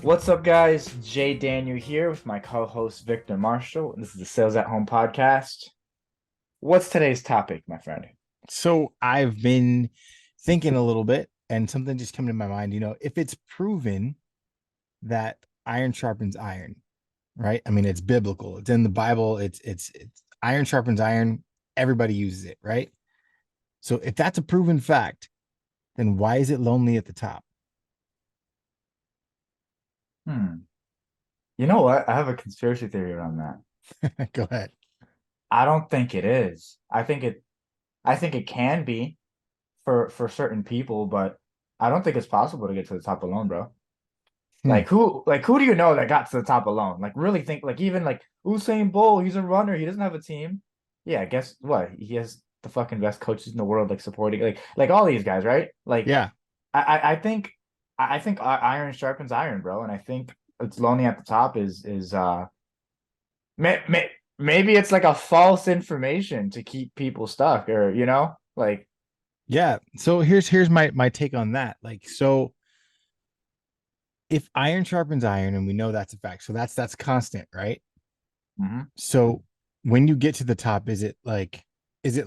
What's up, guys? Jay Daniel here with my co-host Victor Marshall. This is the Sales at Home podcast. What's today's topic, my friend? So I've been thinking a little bit, and something just came to my mind. If it's proven that iron sharpens iron, right? I mean, it's biblical. It's in the Bible. It's iron sharpens iron. Everybody uses it, right? So if that's a proven fact, then why is it lonely at the top? Hmm. You know what? I have a conspiracy theory around that. Go ahead. I don't think it is. I think it can be for certain people, but I don't think it's possible to get to the top alone, bro. Hmm. Like who do you know that got to the top alone? Like really think like even like Usain Bolt, he's a runner, he doesn't have a team. Yeah, guess what? He has the fucking best coaches in the world, like supporting like all these guys, right? Like Yeah. I think iron sharpens iron, bro, and I think it's lonely at the top is maybe it's like a false information to keep people stuck, or like Yeah. So here's my take on that. So if iron sharpens iron, and we know that's a fact, so that's constant, right? mhm. So when you get to the top, is it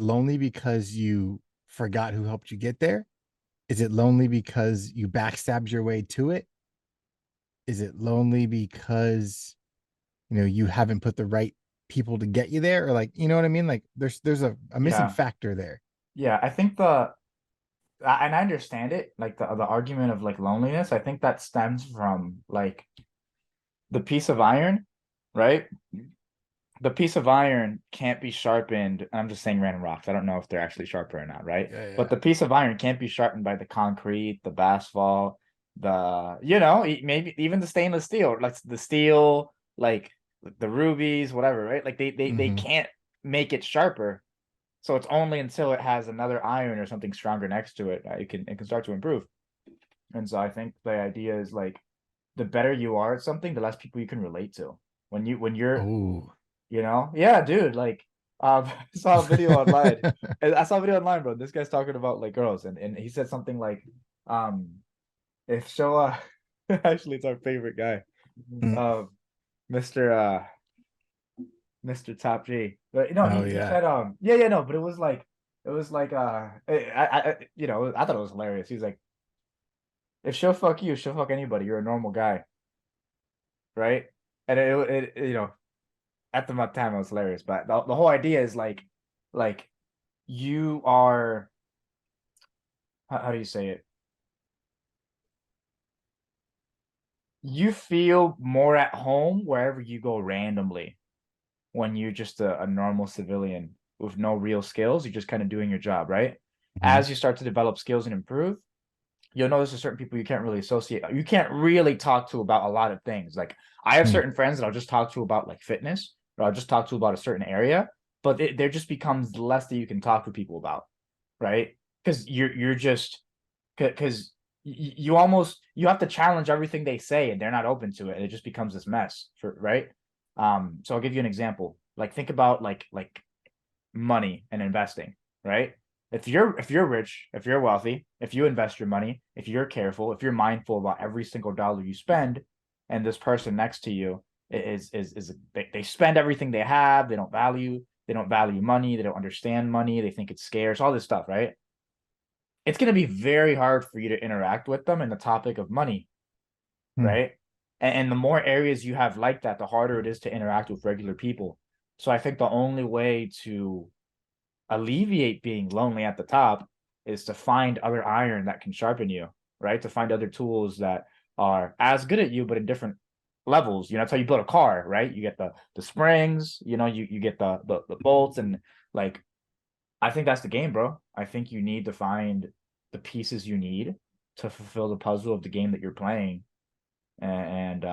lonely because you forgot who helped you get there? Is it lonely because you backstabbed your way to it? Is it lonely because you haven't put the right people to get you there? Or, you know what I mean? Like there's a missing Yeah, factor there. yeah. And I understand it, like the argument of like loneliness. I think that stems from like the piece of iron, right? The piece of iron can't be sharpened. I'm just saying random rocks. I don't know if they're actually sharper or not, right? Yeah, But yeah. the piece of iron can't be sharpened by the concrete, the asphalt, maybe even the stainless steel, like the steel, like the rubies, whatever, right? Like they Hmm. can't make it sharper. So it's only until it has another iron or something stronger next to it, it can start to improve. And so I think the idea is like the better you are at something, the less people you can relate to. When you're Oh. yeah, dude, like I saw a video online. I saw a video online, bro. This guy's talking about like girls, and he said something like, um, if Showa actually it's our favorite guy. Um, Mr. Mr. Top G. But no, Oh he yeah. said yeah, no, but it was like I thought it was hilarious. He's like, if she'll fuck you, she'll fuck anybody. You're a normal guy, right? And at the time it was hilarious, but the whole idea is like you are how do you say it? You feel more at home wherever you go randomly when you're just a normal civilian with no real skills. You're just kind of doing your job, right? Mhm. As you start to develop skills and improve, you'll notice there's certain people you can't really associate. You can't really talk to about a lot of things. Like I have Hmm. certain friends that I'll just talk to about like fitness, or I'll just talk to about a certain area, but there just becomes less that you can talk to people about, right? Because you're just because you have to challenge everything they say and they're not open to it, and it just becomes this mess for right. So I'll give you an example. Like think about like money and investing, right? If you're rich, if you're wealthy, if you invest your money, if you're careful, if you're mindful about every single dollar you spend, and this person next to you is they spend everything they have, they don't value money, they don't understand money, they think it's scarce, all this stuff, right? It's going to be very hard for you to interact with them in the topic of money, Hmm. right? And the more areas you have like that, the harder it is to interact with regular people. So I think the only way to alleviate being lonely at the top is to find other iron that can sharpen you, right? To find other tools that are as good at you, but in different levels. That's how you build a car, right? You get the springs, you get the bolts, and like I think that's the game, bro. I think you need to find the pieces you need to fulfill the puzzle of the game that you're playing, and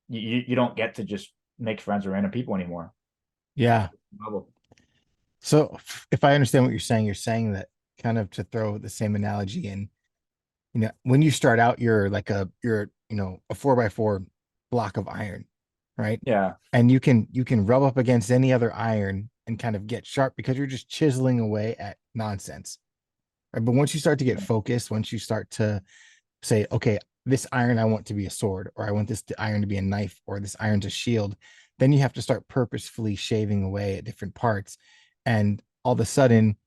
you don't get to just make friends with random people anymore. You have Yeah. to level. So if I understand what you're saying that, kind of to throw the same analogy in, when you start out, you're a 4x4 block of iron, right? Yeah, And you can rub up against any other iron and kind of get sharp because you're just chiseling away at nonsense. Right? But once you start to get focused, once you start to say, okay, this iron I want to be a sword, or I want this iron to be a knife, or this iron to shield, then you have to start purposefully shaving away at different parts. And all of a sudden,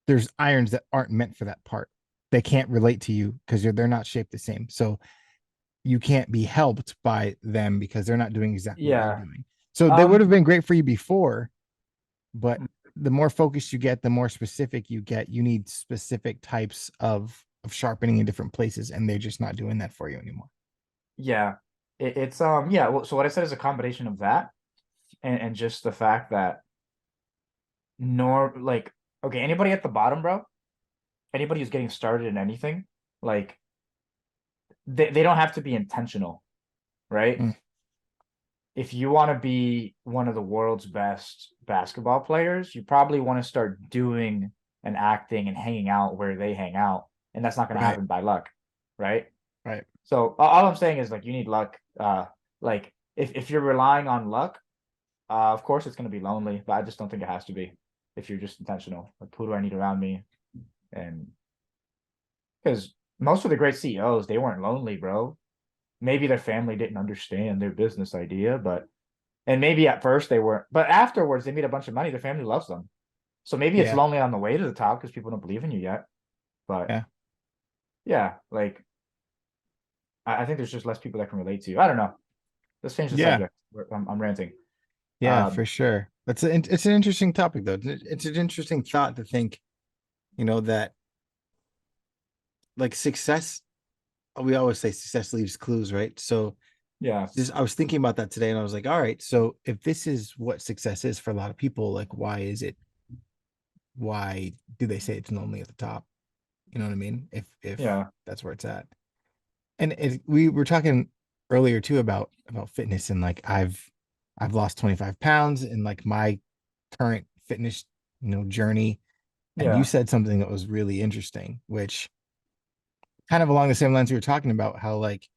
there's irons that aren't meant for that part. They can't relate to you because they're not shaped the same. So you can't be helped by them because they're not doing exactly what you're Yeah. doing. So they would Um, have been great for you before, but the more focused you get, the more specific you get. You need specific types of sharpening in different places, and they're just not doing that for you anymore. yeah. It's yeah, well, so what I said is a combination of that and just the fact that nor like okay, anybody at the bottom, bro, anybody who's getting started in anything, like they don't have to be intentional, right? Mm, If you want to be one of the world's best basketball players, you probably want to start doing and acting and hanging out where they hang out, and that's not going to right, happen by luck, right? right. So all I'm saying is like you need luck. Like if you're relying on luck, of course it's going to be lonely, but I just don't think it has to be if you're just intentional. Like who do I need around me? And because most of the great CEOs, they weren't lonely, bro. Maybe their family didn't understand their business idea, but and maybe at first they weren't, but afterwards they made a bunch of money. Their family loves them. So maybe it's Yeah, lonely on the way to the top because people don't believe in you yet. But yeah, yeah, like I think there's just less people that can relate to you. I don't know. Let's change the yeah, subject. I'm ranting. yeah, for sure. It's an interesting topic though. It's an interesting thought to think, that like success, we always say success leaves clues, right? So Yeah, just I was thinking about that today and I was like, all right, so if this is what success is for a lot of people, like why do they say it's lonely at the top? You know what I mean? If yeah, that's where it's at. And we were talking earlier too about fitness, and like I've lost 25 pounds in like my current fitness, journey. And you yeah, said something that was really interesting, which kind of along the same lines we were talking about, how like,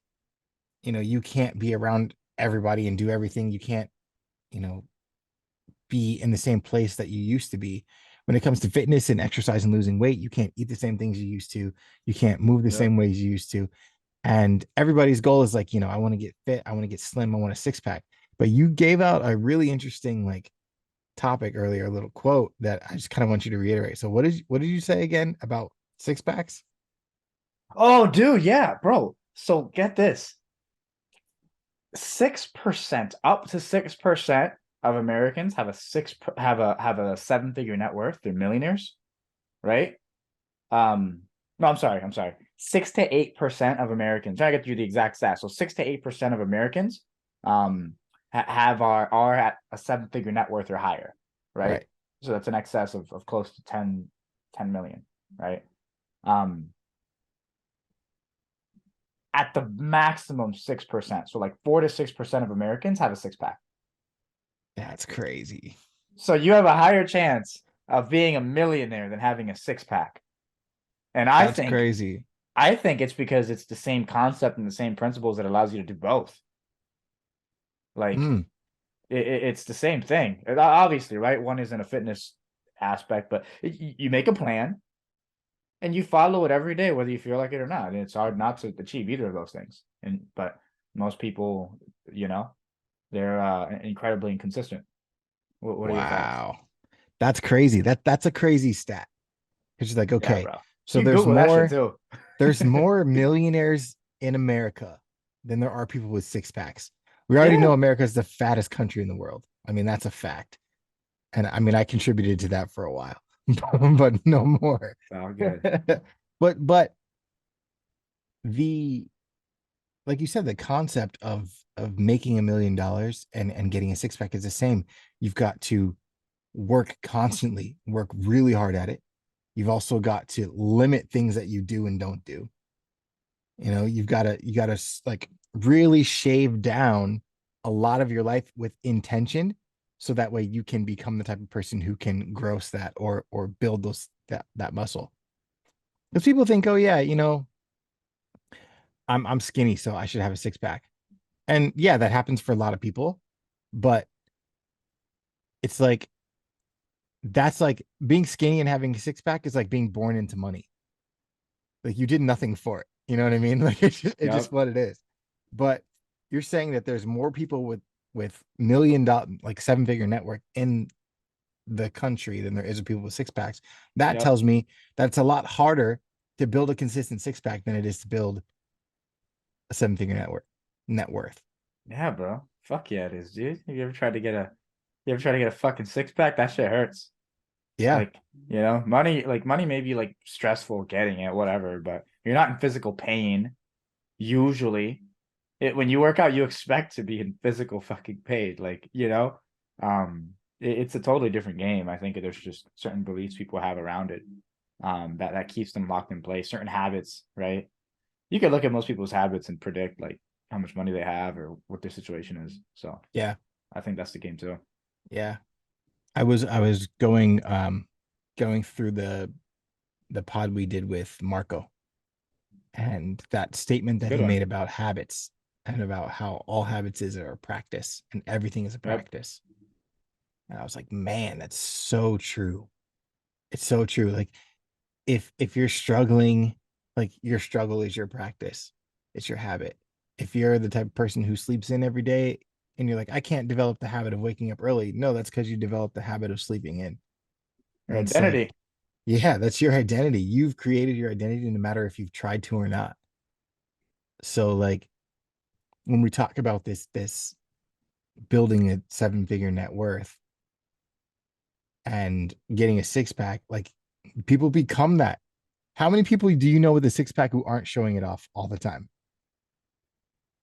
you can't be around everybody and do everything. You can't, you know, be in the same place that you used to be. When it comes to fitness and exercise and losing weight, you can't eat the same things you used to. You can't move the yeah. same ways you used to. And everybody's goal is like, I want to get fit, I want to get slim, I want a six pack. But you gave out a really interesting like topic earlier, a little quote that I just kind of want you to reiterate. So what did you say again about six packs? Oh, dude, yeah, bro. So get this. 6%, up to 6% of Americans have a have a seven-figure net worth. They're millionaires, right? No, I'm sorry. 6 to 8% of Americans. Try to get you the exact stat. So 6 to 8% of Americans have are at a seven-figure net worth or higher, right? Right. So that's an excess of close to 10 million, right? Um, at the maximum 6%. So like 4 to 6% of Americans have a six pack. That's crazy. So you have a higher chance of being a millionaire than having a six pack. And That's crazy. I think it's because it's the same concept and the same principles that allows you to do both. Like Mm, it's the same thing. Obviously, right? One isn't a fitness aspect, but you make a plan and you follow it every day, whether you feel like it or not. And it's hard not to achieve either of those things. And but most people, you know, they're incredibly inconsistent. What are your thoughts? wow. That's crazy. That's a crazy stat. It's just like, Yeah, okay, bro. so You can there's Google that shit more too. there's more millionaires in America than there are people with six packs. We already know Yeah. America is the fattest country in the world. I mean, that's a fact. And I mean, I contributed to that for a while, but no more. Oh, good. But the like you said, the concept of making $1 million and getting a six pack is the same. You've got to work constantly, work really hard at it. You've also got to limit things that you do and don't do. You gotta like really shave down a lot of your life with intention, so that way you can become the type of person who can gross that or build that muscle. Because people think, oh yeah, I'm skinny, so I should have a six pack. And yeah, that happens for a lot of people, but it's like that's being skinny and having a six pack is like being born into money. Like you did nothing for it. You know what I mean? Like it's just Yep. what it is. But you're saying that there's more people with $1 million, like seven figure network in the country than there is of people with six packs. That Yep. tells me that it's a lot harder to build a consistent six pack than it is to build a seven figure net worth. Yeah, bro. Fuck yeah, it is, dude. You ever tried to get a fucking six pack? That shit hurts. Yeah. Like, money may be like stressful getting it, whatever, but you're not in physical pain. Usually, when you work out, you expect to be in physical fucking pain. Like, it's a totally different game. I think there's just certain beliefs people have around it, that keeps them locked in place. Certain habits, right? You could look at most people's habits and predict like how much money they have or what their situation is. So Yeah. I think that's the game too. Yeah. I was going through the pod we did with Marco, and that statement It's a that good he one. made about habits and about how all habits is are a practice and everything is a Yep. practice. And I was like, man, that's so true. It's so true. Like if you're struggling, like your struggle is your practice. It's your habit. If you're the type of person who sleeps in every day and you're like, I can't develop the habit of waking up early. No, that's because you developed the habit of sleeping in. Your It's like, identity. yeah, that's your identity. You've created your identity no matter if you've tried to or not. So like when we talk about this building a seven figure net worth and getting a six pack, like people become that. How many people do you know with a six pack who aren't showing it off all the time?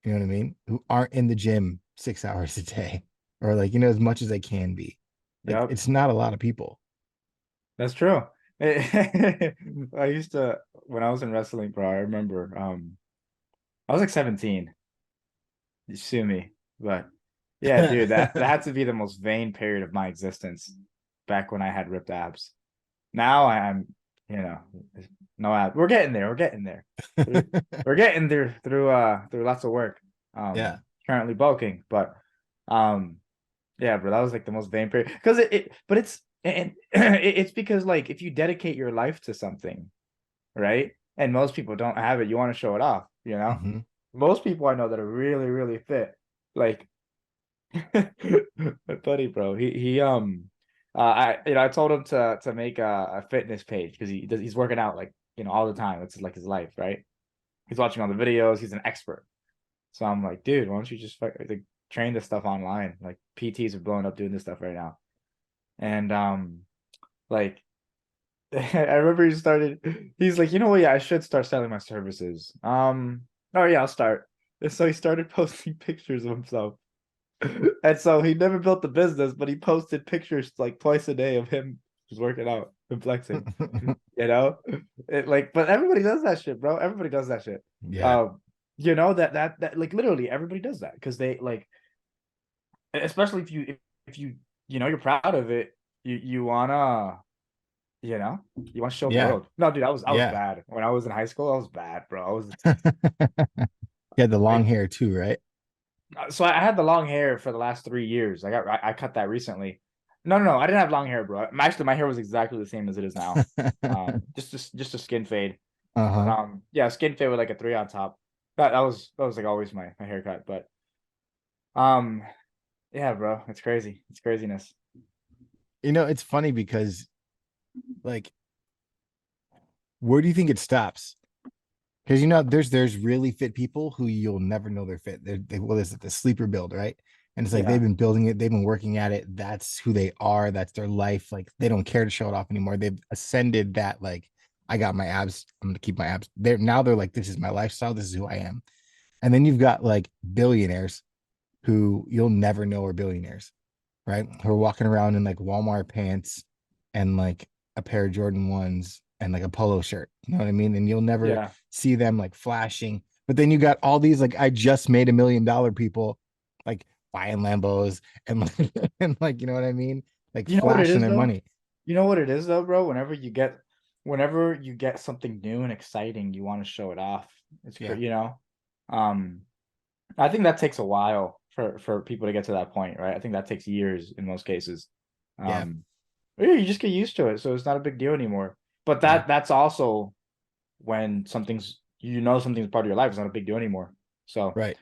You know what I mean? Who aren't in the gym 6 hours a day or like, as much as they can be. Like Yep. it's not a lot of people. That's true. I used to when I was in wrestling, bro, I remember I was like 17. You sue me. But yeah, dude, that had to be the most vain period of my existence back when I had ripped abs. Now I'm, you know, no abs. We're getting there. We're getting there. We're getting there through lots of work. Yeah. Currently bulking, but um yeah, bro, that was like the most vain period. Because but it's because like if you dedicate your life to something, right? And most people don't have it, you want to show it off, you know? Mhm. Most people I know that are really, really fit, like my buddy, bro. I told him to make a fitness page because he's working out like all the time. It's like his life, right? He's watching all the videos. He's an expert. So I'm like, dude, why don't you just like train this stuff online? Like PTs are blowing up doing this stuff right now. And like I remember he's like, you know what, yeah, I should start selling my services. Oh yeah, I'll start. And so he started posting pictures of himself. And so he never built the business, but he posted pictures like twice a day of him just working out and flexing. You know? But everybody does that shit, bro. Everybody does that shit. Yeah. Um, that like literally everybody does that because they like, especially if you you're proud of it, you wanna you want to show the Yeah. world. No, dude, I was Yeah. bad when I was in high school. I was bad, bro. I was He had the long like, hair too, right? so I had the long hair for the last 3 years. I cut that recently. No, no, no, I didn't have long hair, bro. Actually, my hair was exactly the same as it is now. Just a skin fade. But Uh-huh. yeah, skin fade with like a three on top. That was like always my haircut. But um, yeah, bro, it's crazy. It's craziness. It's funny because like where do you think it stops? Because there's really fit people who you'll never know they're fit. Well, there's the sleeper build, right? And it's like they've Yeah, been building it, they've been working at it. That's who they are. That's their life. Like they don't care to show it off anymore. They've ascended that. Like I got my abs. I'm gonna keep my abs. They're like, this is my lifestyle. This is who I am. And then you've got like billionaires who you'll never know are billionaires, right? Who are walking around in like Walmart pants and like a pair of Jordan ones and like a polo shirt. You know what I mean? And you'll never yeah. see them like flashing. But then you got all these like I just made $1 million people like buying Lambos and like and like you know what I mean? Like You know what it flashing is their though? money. You know what it is though, bro? Whenever you get something new and exciting, you want to show it off. It's Yeah. crazy, you know. Um, I think that takes a while for people to get to that point, right? I think that takes years in most cases. Yeah. Um, but yeah, you just get used to it, so it's not a big deal anymore. But Yeah. that's also when something's you know something's part of your life. It's not a big deal anymore. So, Right.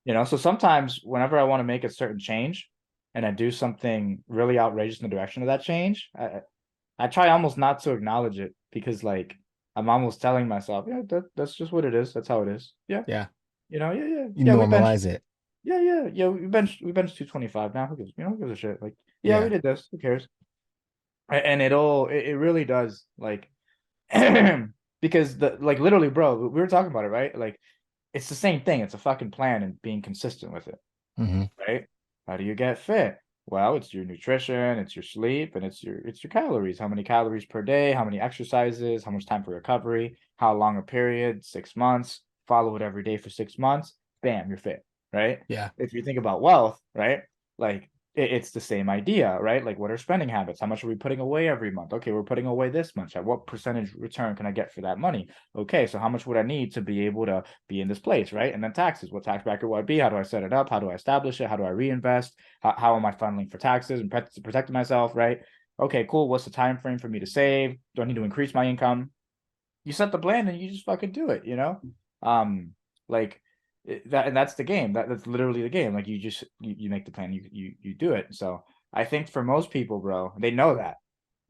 so sometimes whenever I want to make a certain change and I do something really outrageous in the direction of that change, I try almost not to acknowledge it because like I'm almost telling myself, yeah, that's just what it is. That's how it is. Yeah. Yeah. You Yeah, we bench. normalize it. Yeah. We bench 225 now. Who gives a shit? Like, yeah, we Yeah. did this. Who cares? And it really does like because the like literally, bro, we were talking about it, right? Like it's the same thing. It's a fucking plan and being consistent with it, Hmm. right? How do you get fit? Well, it's your nutrition, it's your sleep, and it's your calories. How many calories per day? How many exercises? How much time for recovery? How long a period? 6 months. Follow it every day for 6 months. Bam, you're fit, right? Yeah. If you think about wealth, right? Like it's the same idea, right? Like what are spending habits? How much are we putting away every month? Okay, we're putting away this much. At what percentage return can I get for that money? Okay, so how much would I need to be able to be in this place, right? And then taxes. What tax bracket would I be? How do I set it up? How do I establish it? How do I reinvest? How am I funneling for taxes and protecting myself, right? Okay, cool. What's the time frame for me to save? Do I need to increase my income? You set the plan and you just fucking do it. Um, like that's the game. That's literally the game. Like you make the plan, you do it. So I think for most people, bro, they know that.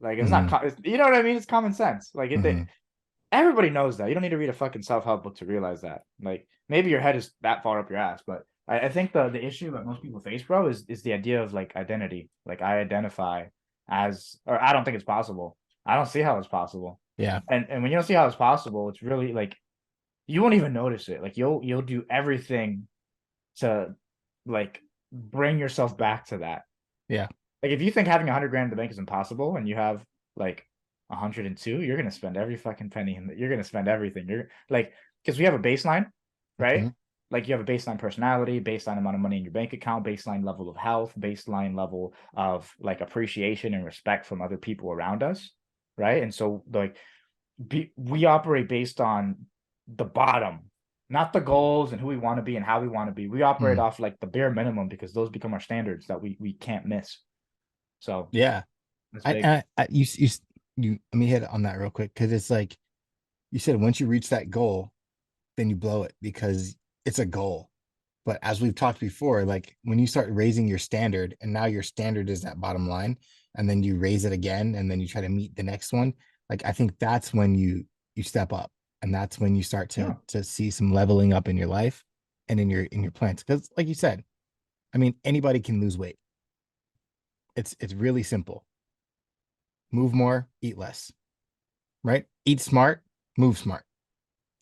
Like it's Hmm. not, you know what I mean? It's common sense. Like Hmm. everybody knows that. You don't need to read a fucking self-help book to realize that. Like maybe your head is that far up your ass, but I think the issue that most people face, bro, is the idea of like identity. Like I identify as, or I don't think it's possible. I don't see how it's possible. Yeah. And when you don't see how it's possible, it's really like you won't even notice it. Like you'll do everything to like bring yourself back to that. Yeah. Like if you think having 100 grand in the bank is impossible and you have like 102, you're gonna spend every fucking penny and you're gonna spend everything. You're like because we have a baseline, right? Hmm. Like you have a baseline personality, baseline amount of money in your bank account, baseline level of health, baseline level of like appreciation and respect from other people around us, right? And so like we operate based on the bottom, not the goals and who we want to be and how we want to be. We operate Mm. off like the bare minimum because those become our standards that we can't miss. So Yeah. that's I, big. I you let me hit on that real quick because it's like you said, once you reach that goal, then you blow it because it's a goal. But as we've talked before, like when you start raising your standard and now your standard is that bottom line, and then you raise it again and then you try to meet the next one, like I think that's when you step up and that's when you start to Yeah. see some leveling up in your life and in your plans. Because like you said, I mean, anybody can lose weight. It's really simple. Move more, eat less, right? Eat smart, move smart.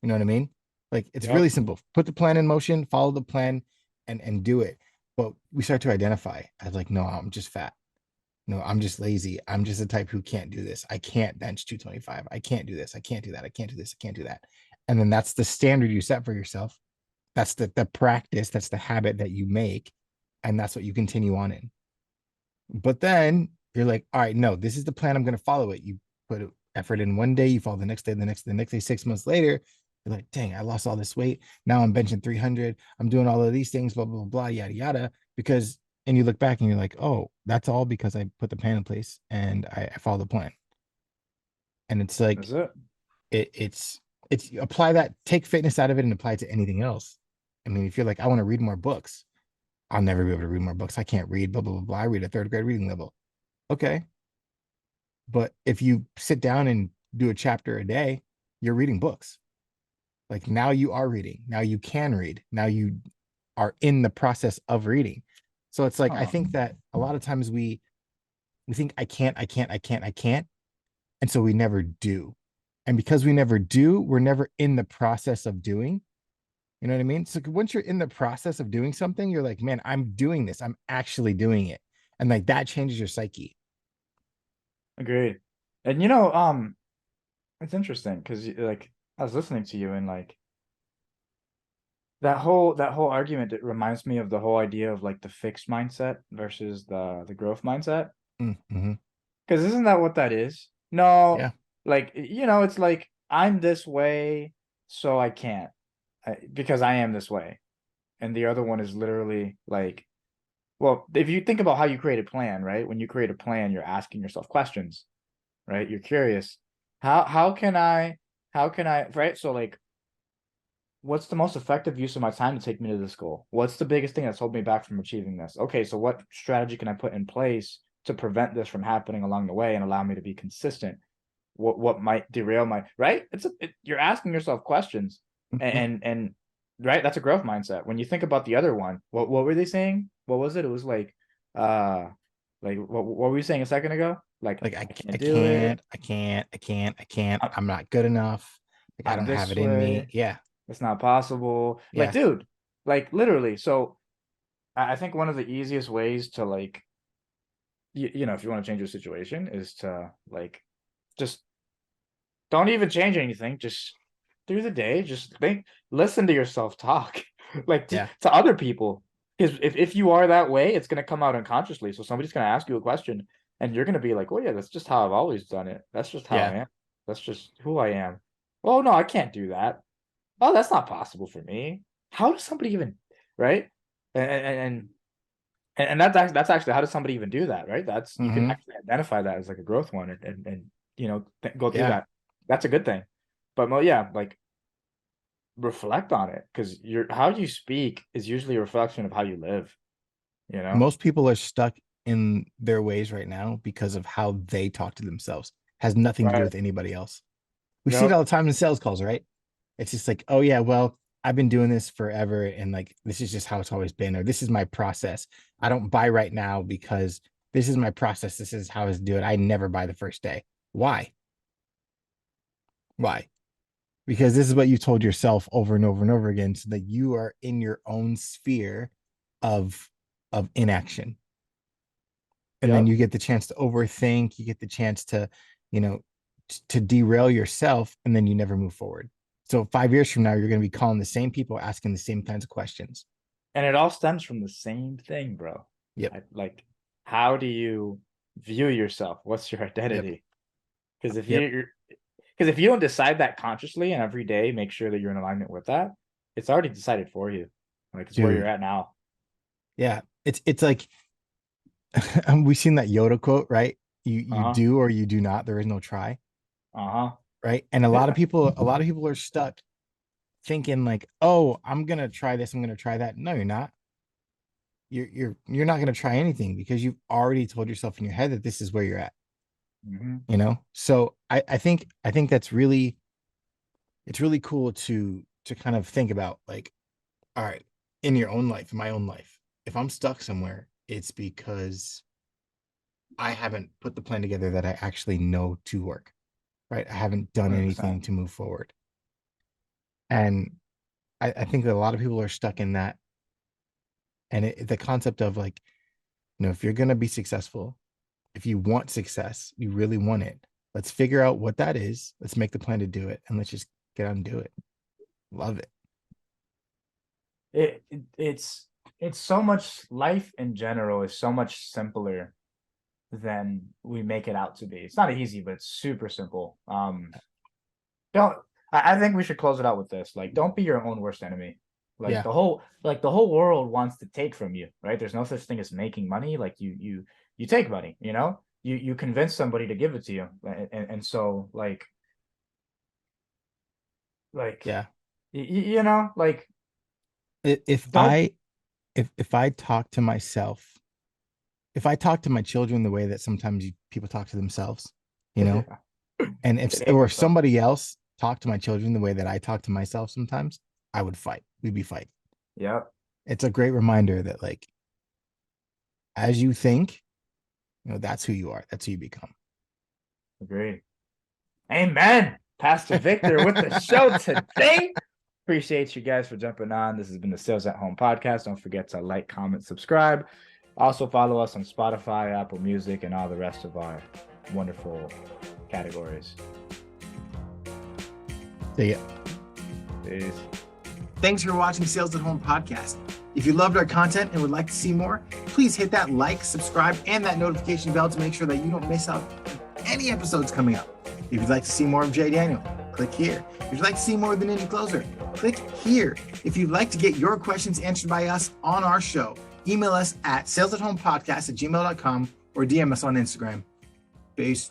You know what I mean? Like it's really Yep. simple. Put the plan in motion, follow the plan, and do it. But we start to identify as like, no, I'm just fat. No, I'm just lazy. I'm just the type who can't do this. I can't bench 225. I can't do this. I can't do that. I can't do this. I can't do that. And then that's the standard you set for yourself. That's the practice. That's the habit that you make. And that's what you continue on in. But then you're like, all right, no, this is the plan. I'm going to follow it. You put effort in one day, you follow the next day, the next day, 6 months later, you're like, dang, I lost all this weight. Now I'm benching 300. I'm doing all of these things, blah, blah, blah, blah, yada, yada. Because, and you look back and you're like, oh, that's all because I put the plan in place and I follow the plan. And it's like, That's it. it's apply that, take fitness out of it and apply it to anything else. I mean, if you're like, I want to read more books, I'll never be able to read more books. I can't read, blah, blah, blah, blah. I read a third grade reading level. Okay. But if you sit down and do a chapter a day, you're reading books. Like now you are reading. Now you can read. Now you are in the process of reading. So it's like I Huh. think that a lot of times we think I can't, I can't, I can't, I can't. And so we never do. And because we never do, we're never in the process of doing. You know what I mean? So once you're in the process of doing something, you're like, man, I'm doing this. I'm actually doing it. And like that changes your psyche. Agreed. And it's interesting because like I was listening to you and like that whole argument it reminds me of the whole idea of like the fixed mindset versus the growth mindset. Mm-hmm. Because isn't that what that is? No, Yeah. like it's like I'm this way, so I can't because I am this way. And the other one is literally like, well, if you think about how you create a plan, right? When you create a plan, you're asking yourself questions, right? You're curious. How can I, right? So like what's the most effective use of my time to take me to this goal? What's the biggest thing that's holding me back from achieving this? Okay, so what strategy can I put in place to prevent this from happening along the way and allow me to be consistent? What might derail my right? You're asking yourself questions, and right, that's a growth mindset. When you think about the other one, what were they saying? What was it? It was like what were we saying a second ago? Like I can't do it. I'm, I'm not good enough. Like I I'm don't have this it in me. way. Yeah. It's not possible. Like, Yeah. dude, like literally. So I think one of the easiest ways to like, you know, if you want to change your situation is to like, just don't even change anything. Just through the day, just think, listen to yourself talk, like Yeah. to other people. Because if you are that way, it's gonna come out unconsciously. So somebody's gonna ask you a question, and you're gonna be like, "Oh yeah, that's just how I've always done it. That's just how I Yeah. am. That's just who I am." Oh no, I can't do that. Oh, that's not possible for me. How does somebody even, right? And that's actually how does somebody even do that, right? That's you can Mm-hmm. actually identify that as like a growth one and you know go through Yeah. that. That's a good thing. But well, yeah, like reflect on it because your how you speak is usually a reflection of how you live. You know, Most people are stuck in their ways right now because of how they talk to themselves. Has nothing to do right? with anybody else. We see it all Yep. the time in sales calls, right? It's just like, oh yeah, well, I've been doing this forever, and like this is just how it's always been, or this is my process. I don't buy right now because this is my process. This is how I do it. I never buy the first day. Why? Why? Because this is what you told yourself over and over and over again, so that you are in your own sphere of inaction. And then Yep. you get the chance to overthink, you get the chance to, you know, to derail yourself, and then you never move forward. So 5 years from now, you're going to be calling the same people, asking the same kinds of questions. And it all stems from the same thing, bro. Yep. Like, how do you view yourself? What's your Yep. identity? Because if Yep. you're because if you don't decide that consciously and every day make sure that you're in alignment with that, it's already decided for you. Like it's where you're Dude. at now. Yeah. It's like we've seen that Yoda quote, right? You Uh-huh. do or you do not. There is no try, Uh-huh. right? And Yeah. a lot of people are stuck thinking like, oh, I'm gonna try this, I'm gonna try that. No, you're not. You're not gonna try anything because you've already told yourself in your head that this is where you're at. Hmm. So I think that's really, it's really cool to kind of think about like, all right, in your own life, in my own life, if I'm stuck somewhere, it's because I haven't put the plan together that I actually know to work, right? I haven't done 100%. anything to move forward. And I think that a lot of people are stuck in that. And the concept of like, if you're going to be successful, if you want success, you really want it, let's figure out what that is. Let's make the plan to do it. And let's just get out and do it. Love it. It's so much life in general is so much simpler than we make it out to be. It's not easy, but it's super simple. Don't I think we should close it out with this. Like, don't be your own worst enemy. Yeah. Like the whole world wants to take from you, right? There's no such thing as making money. Like you take money, you know? You convince somebody to give it to you. And so like Yeah. you know, like If don't if I talk to myself, if I talk to my children the way that sometimes people talk to themselves, you know, yeah, and they if hate or themselves. somebody else talked to my children the way that I talk to myself sometimes, I would fight. We'd be fighting. Yep, It's a great reminder that like as you think, that's who you are. That's who you become. agreed. Amen. Pastor Victor with the show today. Appreciate you guys for jumping on. This has been the Sales at Home podcast. Don't forget to like, comment, subscribe. Also follow us on Spotify, Apple Music, and all the rest of our wonderful categories. See ya. Peace. Thanks for watching Sales at Home podcast. If you loved our content and would like to see more, please hit that like, subscribe, and that notification bell to make sure that you don't miss out on any episodes coming up. If you'd like to see more of Jay Daniel, click here. If you'd like to see more of the Ninja Closer, click here. If you'd like to get your questions answered by us on our show, email us at salesathomepodcast@gmail.com or DM us on Instagram. Peace.